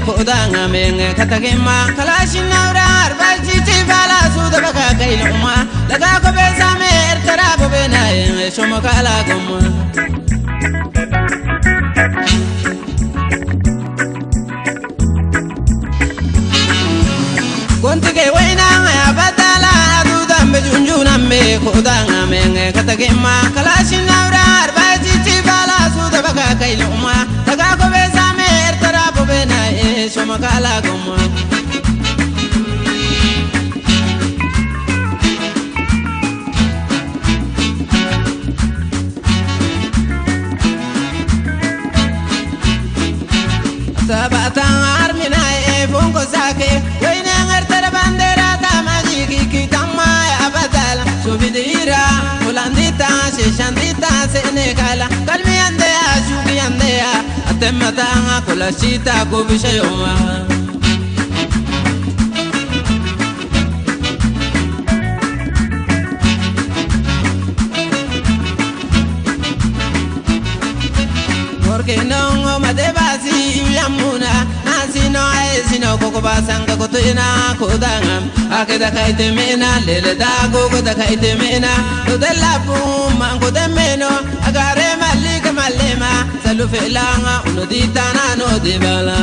kudanga menge katakema kalashin naurar balji bala suda baka kailuma laga ko besame ertara bo benaye shomo kala gumma kontige waina ya batala duda mbejunjuna me kudanga menge katakema kalashin naurar balji bala suda baka kailuma laga ko besame ertara bo benaye shomo kala gumma Sabatang armina fongo sake wayne ngartara bandera tamajiki kitama abadal subidira holandita shandita senegala kalmi ande ajubi ande atemata kolashita ko bishayoma porque no madebasi yamuna nasino sino koko basanga kotina kodanga akeda kaite mena lele dago koda kaite mena dodella puma koda meno agare malika malema salu felanga unodita nano dibala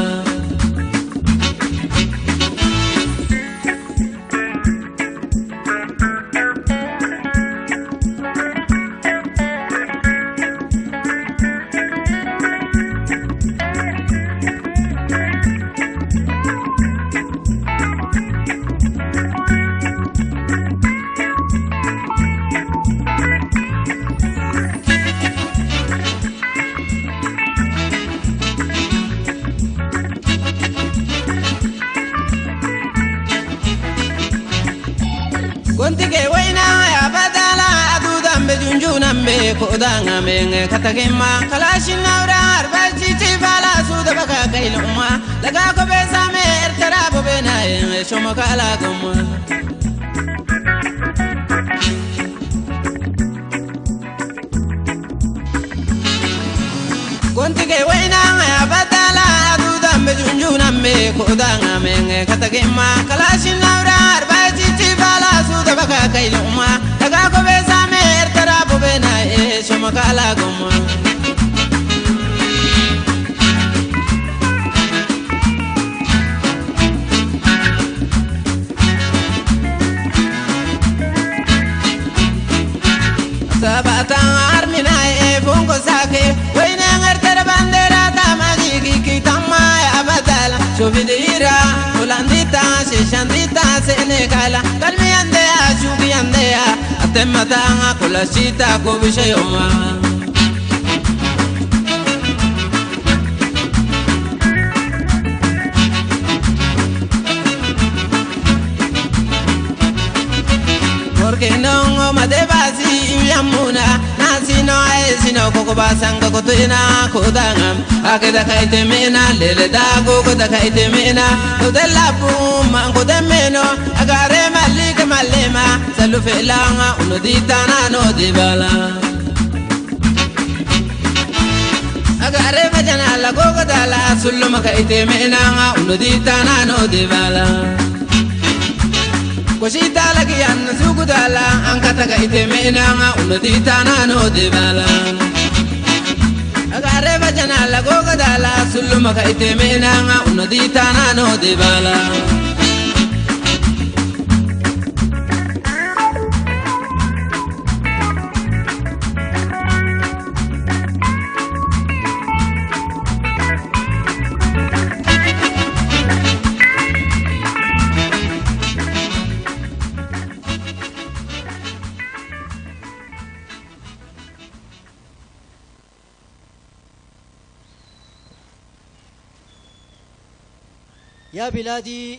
kontige waina ya badala aduda mbejunjuna me kudanga menge katakema kalashin naurar balji bala suda baka kailuma laga ko besame ertara bo benaye shomo kala gumma kontige waina ya badala aduda mbejunjuna me kudanga menge katakema kalashin naurar balji bala suda baka kailuma laga ko besame ertara bo benaye shomo kala gumma Sabatang armina fongo sake wayne ngartara bandera tamajiki kitama abadal subidira holandita shandita senegala kalmi ande ajubi ande atemata kolashita ko bishayoma porque no madebasi yamuna nasino sino koko basanga kotina kodanga akeda kaite mena lele dago koda kaite mena dodella puma koda meno agare malika malema salu felanga unodita nano dibala agare majana la gogo dala suluma kaite mena unodita nano dibala Koshita lagi an sugudala angkata kaite mena unodita nano dibala agare bajana la gogadala suluma kaite mena unodita nano dibala يا بلادي